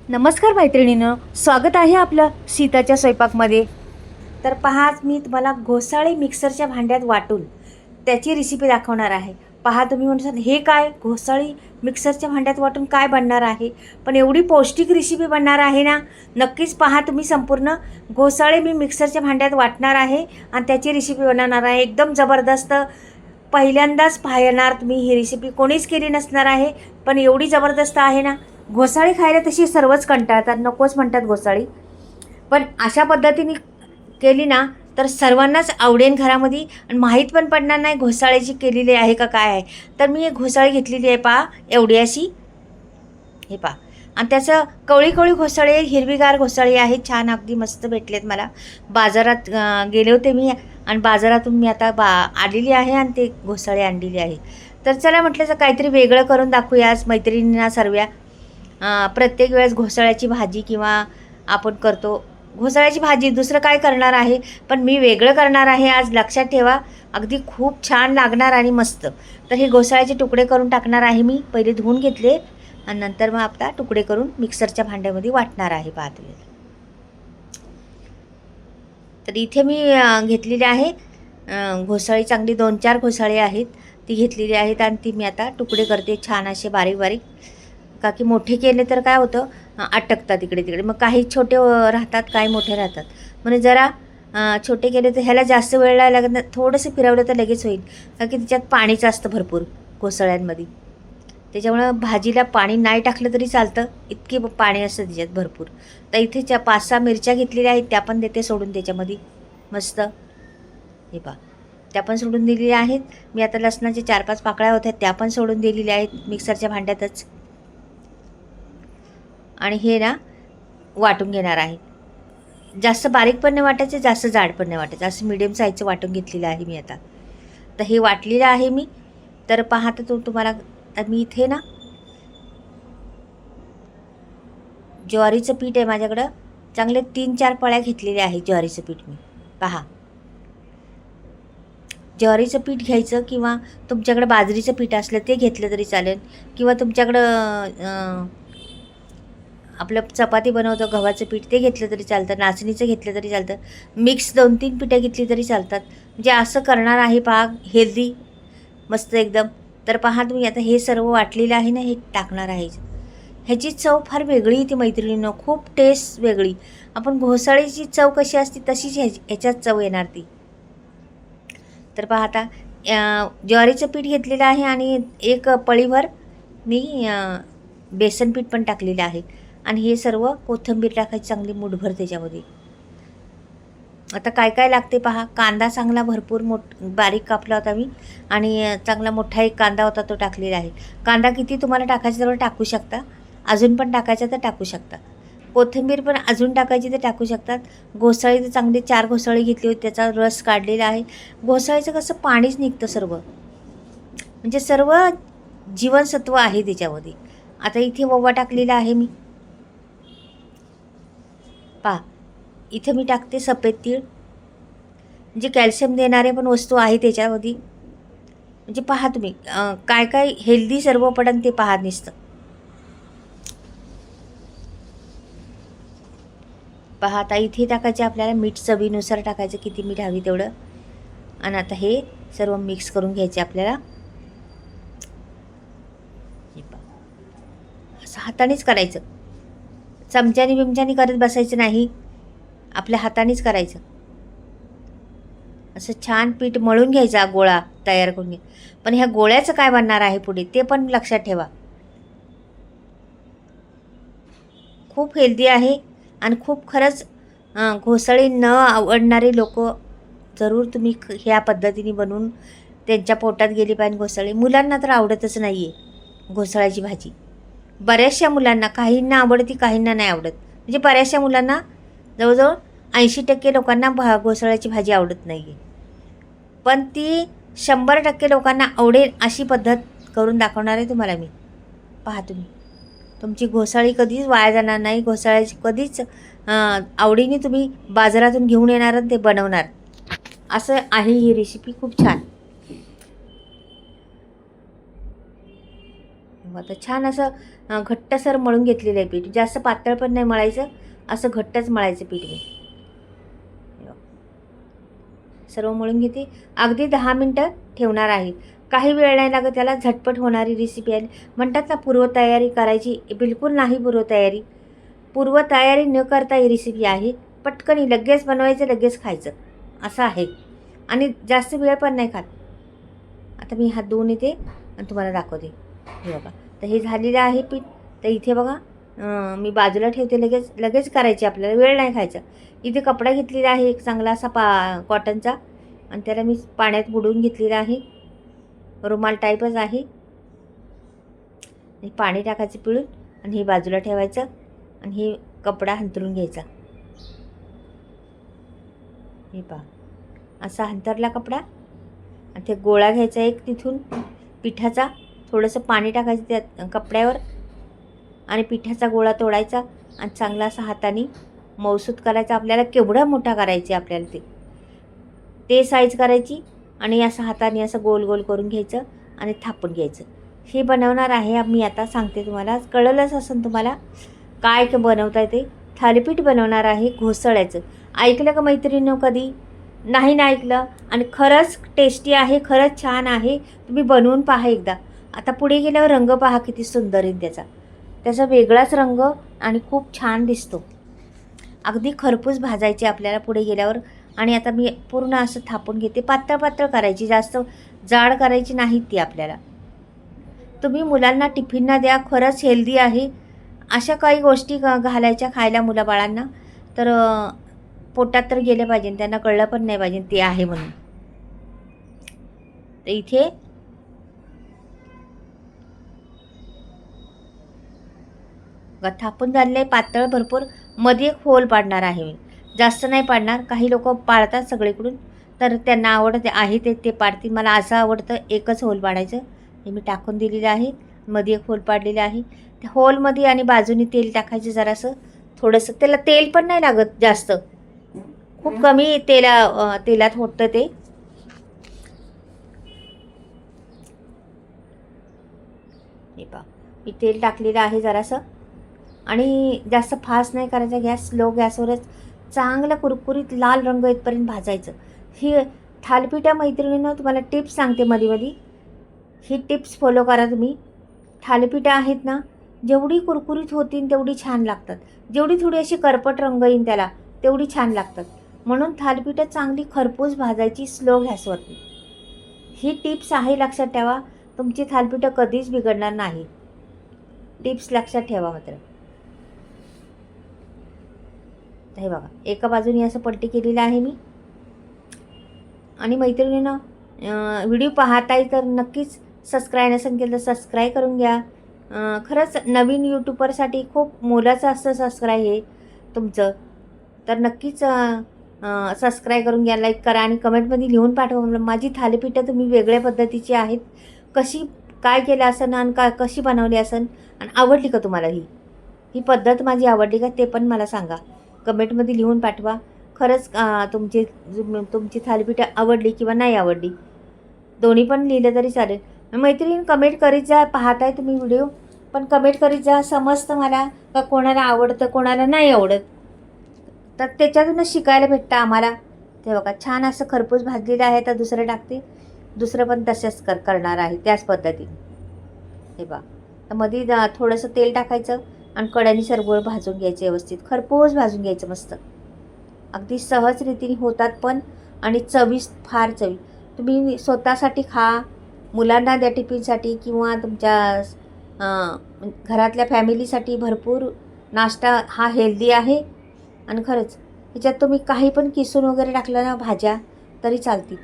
नमस्कार मैत्रिणींनो, स्वागत आहे आपलं सीताच्या स्वयंपाकमध्ये. तर पहा, आज मी तुम्हाला घोसाळे मिक्सरच्या भांड्यात वाटून त्याची रेसिपी दाखवणार आहे. पहा, तुम्ही म्हणसाल हे काय, घोसाळी मिक्सरच्या भांड्यात वाटून काय बनणार आहे, पण एवढी पौष्टिक रेसिपी बनणार आहे ना. नक्कीच पहा तुम्ही संपूर्ण. घोसाळे मी मिक्सरच्या भांड्यात वाटणार आहे आणि त्याची रेसिपी बनवणार आहे. एकदम जबरदस्त, पहिल्यांदाच पाहणार तुम्ही. ही रेसिपी कोणीच केली नसणार आहे, पण एवढी जबरदस्त आहे ना. घोसाळी खायला तशी सर्वच कंटाळतात, नकोच म्हणतात घोसाळी, पण अशा पद्धतीने केली ना तर सर्वांनाच आवडेल घरामध्ये आणि माहीत पण पडणार नाही घोसाळ्याची केलेली आहे का काय आहे. तर मी एक घोसाळी घेतलेली आहे पहा, एवढी अशी, हे पहा. आणि त्याचं कवळी कवळी घोसाळी, हिरवीगार घोसाळी आहे, छान अगदी मस्त भेटलेत मला. बाजारात गेले होते मी आणि बाजारातून मी आता आलेली आहे आणि ते घोसाळी आणलेली आहे. तर चला म्हटलं तर काहीतरी वेगळं करून दाखवूया आज मैत्रिणींना सर्व्या. प्रत्येक वेळेस घोसाळ्याची भाजी किंवा आपण करतो घोसाळ्याची भाजी, दुसरं काय करणार आहे, पण मी वेगळं करणार आहे आज. लक्षात ठेवा, अगदी खूप छान लागणार आणि मस्त. तर हे घोसाळ्याचे तुकडे करून टाकणार आहे मी. पहिले धुवून घेतले आणि नंतर मग आता तुकडे करून मिक्सरच्या भांड्यामध्ये वाटणार आहे. पाहतो तर इथे मी घेतलेली आहे घोसाळी, चांगली 2-4 घोसाळी आहेत ती घेतलेली आहेत आणि ती मी आता तुकडे करते छान असे बारीक बारीक. का की मोठे केले तर काय होतं, अटकतात इकडे तिकडे, मग काही छोटे राहतात काही मोठे राहतात. म्हणजे जरा छोटे केले तर ह्याला जास्त वेळ नाही लागत, थोडंसं फिरवलं तर लगेच होईल. का की त्याच्यात पाणीच असतं भरपूर घोसाळ्यांमध्ये, त्याच्यामुळं भाजीला पाणी नाही टाकलं तरी चालतं, इतकी पाणी असतं त्याच्यात भरपूर. तर इथे 5-6 मिरच्या घेतलेल्या आहेत, त्या पण देते सोडून त्याच्यामध्ये मस्त. हे पहा, त्या पण सोडून दिलेल्या आहेत मी. आता लसणाच्या 4-5 पाकळ्या होत्या, त्या पण सोडून दिलेल्या आहेत मिक्सरच्या भांड्यातच. आणि हे ना वाटून घेणार आहे. जास्त बारीक पण नाही वाटायचं, जास्त जाड पण नाही वाटायचं, असं मिडियम साईजचं वाटून घेतलेलं आहे मी आता. तर हे वाटलेलं आहे मी. तर पहा, तर तुम्हाला मी इथे ना ज्वारीचं पीठ आहे माझ्याकडं, चांगले 3-4 पळ्या घेतलेल्या आहे ज्वारीचं पीठ मी. पहा, ज्वारीचं पीठ घ्यायचं किंवा तुमच्याकडं बाजरीचं पीठ असलं ते घेतलं तरी चालेल, किंवा तुमच्याकडं आपलं चपाती बनवतो गव्हाचं पीठ ते घेतलं तरी चालतं, नाचणीचं घेतलं तरी चालतं, मिक्स 2-3 पिठं घेतली तरी चालतात. म्हणजे असं करणार आहे पहा, हेल्दी मस्त एकदम. तर पहा तुम्ही, आता हे सर्व वाटलेलं आहे ना, हे टाकणार आहे. ह्याची चव फार वेगळी येते मैत्रिणींनो, खूप टेस्ट वेगळी. आपण घोसाळीची चव कशी असते तशीच ह्याच्यात चव येणार ती. तर पहा, आता ज्वारीचं पीठ घेतलेलं आहे आणि एक पळीभर मी बेसन पीठ पण टाकलेलं आहे. आणि हे सर्व कोथिंबीर टाकायची चांगली मुठभर त्याच्यामध्ये. आता काय काय लागते पहा, कांदा चांगला भरपूर बारीक कापला होता मी आणि चांगला मोठा एक कांदा होता तो टाकलेला आहे. कांदा किती तुम्हाला टाकायचं तेवढं टाकू शकता, अजून पण टाकायचं तर टाकू शकता. कोथिंबीर पण अजून टाकायची तर टाकू शकतात. घोसाळी तर चांगली 4 घोसाळी घेतली होती, त्याचा रस काढलेला आहे. घोसाळीचं कसं पाणीच निघतं सर्व, म्हणजे सर्व जीवनसत्व आहे त्याच्यामध्ये. आता इथे ओवा टाकलेला आहे मी. पहा, इथे मी टाकते सफेद तीळ, म्हणजे कॅल्शियम देणारे पण वस्तू आहे त्याच्यामध्ये. म्हणजे पहा तुम्ही, काय काय हेल्दी सर्व पडन ते पहा नुसतं. पहा, आता इथे टाकायचे आपल्याला मीठ, चवीनुसार टाकायचं, किती मीठ हवी तेवढं. आणि आता हे सर्व मिक्स करून घ्यायचे आपल्याला. असं हातानेच करायचं, चमच्यानी बिमच्यानी करत बसायचं नाही, आपल्या हातानेच करायचं. असं छान पीठ मळून घ्यायचा, गोळा तयार करून घे. पण ह्या गोळ्याचं काय बनणार आहे पुढे ते पण लक्षात ठेवा. खूप हेल्दी आहे आणि खूप खरंच घोसाळी न आवडणारे लोक जरूर तुम्ही ह्या पद्धतीने बनवून त्यांच्या पोटात गेली पाहिजे घोसाळी. मुलांना तर आवडतच नाही आहे घोसाळ्याची भाजी. बऱ्याचशा मुलांना, काहींना आवडती काहींना नाही आवडत. म्हणजे बऱ्याचशा मुलांना, जवळजवळ 80% लोकांना घोसाळ्याची भाजी आवडत नाही आहे. पण ती 100% लोकांना आवडेल अशी पद्धत करून दाखवणार आहे तुम्हाला मी. पहा तुम्ही, तुमची घोसाळी कधीच वाया जाणार नाही. घोसाळ्याची कधीच आवडीने तुम्ही बाजारातून घेऊन येणार आणि ते बनवणार. असं आहे ही रेसिपी, खूप छान. आता छान असं घट्टसर मळून घेतलेलं आहे पीठ. जास्त पातळ पण नाही मळायचं, असं घट्टच मळायचं पीठ मी. सर्व मळून घेते. अगदी 10 मिनटं ठेवणार आहे. काही वेळ नाही लागत त्याला, झटपट होणारी रेसिपी आहे. म्हणतात ना पूर्वतयारी करायची, बिलकुल नाही पूर्वतयारी. पूर्वतयारी न करता ही रेसिपी आहे. पटकन लगेच बनवायचं, लगेच खायचं असं आहे. आणि जास्त वेळ पण नाही खात. आता मी हात धुवून येते आणि तुम्हाला दाखवते. हे बघा, तर हे झालेलं आहे पीठ. तर इथे बघा मी बाजूला ठेवते. लगेच लगेच करायची, आपल्याला वेळ नाही खायचा. इथे कपडा घेतलेला आहे एक चांगला असा कॉटनचा, आणि त्याला मी पाण्यात बुडवून घेतलेला आहे. रुमाल टाईपच आहे. पाणी टाकायचं पिळून आणि हे बाजूला ठेवायचं आणि हे कपडा हंतरून घ्यायचा. हे पहा, असा हंतरला कपडा आणि ते गोळा घ्यायचा एक तिथून पिठाचा. थोडंसं पाणी टाकायचं त्या कपड्यावर आणि पिठाचा गोळा तोडायचा आणि चांगला असा हाताने मौसूद करायचा. आपल्याला केवढा मोठा करायचे आपल्याला ते साईज करायची आणि असं हाताने असं गोल गोल करून घ्यायचं आणि थापून घ्यायचं. हे बनवणार आहे मी. आता सांगते तुम्हाला, कळलंच असेल तुम्हाला काय बनवता येते. थालीपीठ बनवणार आहे घोसाळ्याचं. ऐकलं का मैत्रिणींनो कधी? नाही ना ऐकलं? आणि खरंच टेस्टी आहे, खरंच छान आहे. तुम्ही बनवून पहा एकदा. आता पुढे गेल्यावर रंग पहा किती सुंदर आहे त्याचा वेगळाच रंग आणि खूप छान दिसतो. अगदी खरपूस भाजायचे आपल्याला पुढे गेल्यावर. आणि आता मी पूर्ण असं थापून घेते. पातळ पातळ करायची, जास्त जाड करायची नाही ती आपल्याला. तुम्ही मुलांना टिफिनला द्या, खरंच हेल्दी आहे. अशा काही गोष्टी घालायच्या खायला मुलाबाळांना, तर पोटात तर गेले पाहिजे, त्यांना कळलं पण नाही पाहिजे ते आहे म्हणून. तर इथे थापून झालेलं आहे पातळ भरपूर. मध्ये एक होल पाडणार आहे मी, जास्त नाही पाडणार. काही लोक पाडतात सगळीकडून, तर त्यांना आवडत आहे ते पाडतील. मला असं आवडतं एकच होल पाडायचं. हे मी टाकून दिलेलं आहे. मध्ये एक होल पाडलेलं आहे. त्या होलमध्ये आणि बाजूनी तेल टाकायचं जरासं, थोडंसं. त्याला तेल पण नाही लागत जास्त, खूप कमी तेलात होतं ते. हे पहा, मी तेल टाकलेलं आहे जरासं. आणि जास्त फास्ट नाही करायचा गॅस, स्लो गॅसवरच चांगलं कुरकुरीत लाल रंग येतपर्यंत भाजायचं. ही थालीपीठा मैत्रिणींनो तुम्हाला टिप्स सांगते मध्ये मध्ये. ही टिप्स फॉलो करा तुम्ही. थालीपीठा आहेत ना, जेवढी कुरकुरीत होतील तेवढी छान लागतात. जेवढी थोडी अशी करपट रंग येईल त्याला, तेवढी छान लागतात. म्हणून थालीपीठं चांगली खरपूस भाजायची स्लो गॅसवरती. ही टिप्स आहे, लक्षात ठेवा. तुमची थालीपीठं कधीच बिघडणार नाही. टिप्स लक्षात ठेवा मात्र. हे बघा, एका बाजूने असं पलटी केलेलं आहे मी. आणि मैत्रिणींनो, व्हिडिओ पाहताय तर नक्कीच सबस्क्राईब नसेल केलं तर सबस्क्राईब करून घ्या. खरंच नवीन यूट्यूबरसाठी खूप मोलाचं असतं सबस्क्राईब हे तुमचं. तर नक्कीच सबस्क्राईब करून घ्या, लाईक करा आणि कमेंटमध्ये लिहून पाठवा. माझी थालीपीठं तुम्ही वेगळ्या पद्धतीची आहेत, कशी काय केलं असेल आणि कशी बनवली असेल आणि आवडली का तुम्हाला ही पद्धत माझी आवडली का ते पण मला सांगा. कमेंटमध्ये लिहून पाठवा. खरंच तुमची थालीपीठं आवडली किंवा नाही आवडली, दोन्ही पण लिहिलं तरी चालेल. मैत्रीण कमेंट करीत जा. पाहताय तुम्ही व्हिडिओ, पण कमेंट करीत जा. समजतं मला का कोणाला आवडतं कोणाला नाही आवडत, तर त्याच्यातूनच शिकायला भेटतं आम्हाला. ते बघा, छान असं खरपूस भाजलेलं आहे. तर दुसरं टाकते, दुसरं पण तसंच करणार आहे त्याच पद्धतीने. हे बघा, तर मध्ये थोडंसं तेल टाकायचं आणि कढईने सरबोळ भाजून घ्यायचं, व्यवस्थित खरपूस भाजून घ्यायचं मस्त. अगदी सहज रीतीने होतात पण, आणि फार चवी. तुम्ही स्वतःसाठी खा, मुलांना द्या टिफिनसाठी, किंवा तुमच्या घरातल्या फॅमिलीसाठी भरपूर नाश्ता हा हेल्दी आहे. आणि खरंच ह्याच्यात तुम्ही काही पण किसून वगैरे टाकलं ना भाज्या तरी चालतील.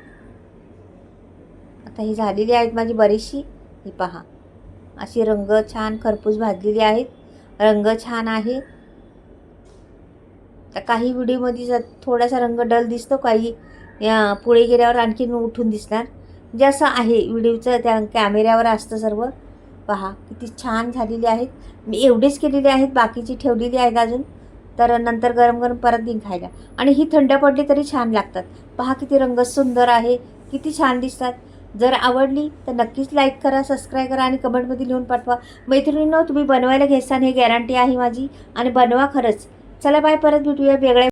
आता ही झालेली आहेत माझी बरीचशी. ही पहा, अशी रंग छान खरपूस भाजलेली आहेत, रंग छान आहे. तर काही व्हिडिओमध्ये थोडासा रंग डल दिसतो, काही पुढे गेल्यावर आणखीन उठून दिसणार. जसं आहे व्हिडिओचं त्या कॅमेऱ्यावर असतं सर्व. पहा किती छान झालेली आहेत. मी एवढीच केलेली आहेत, बाकीची ठेवलेली आहेत अजून, तर नंतर गरम गरम परत देईन खायला. आणि ही थंड पडली तरी छान लागतात. पहा किती रंग सुंदर आहे, किती छान दिसतात. जर आवडली तर नक्कीच लाईक करा, सबस्क्राईब करा आणि कमेंटमध्ये लिहून पाठवा. मैत्रिणींनो, तुम्ही बनवायला घेसान हे गॅरंटी आहे माझी आणि बनवा खरंच. चला बाय, परत भेटूया वेगळ्या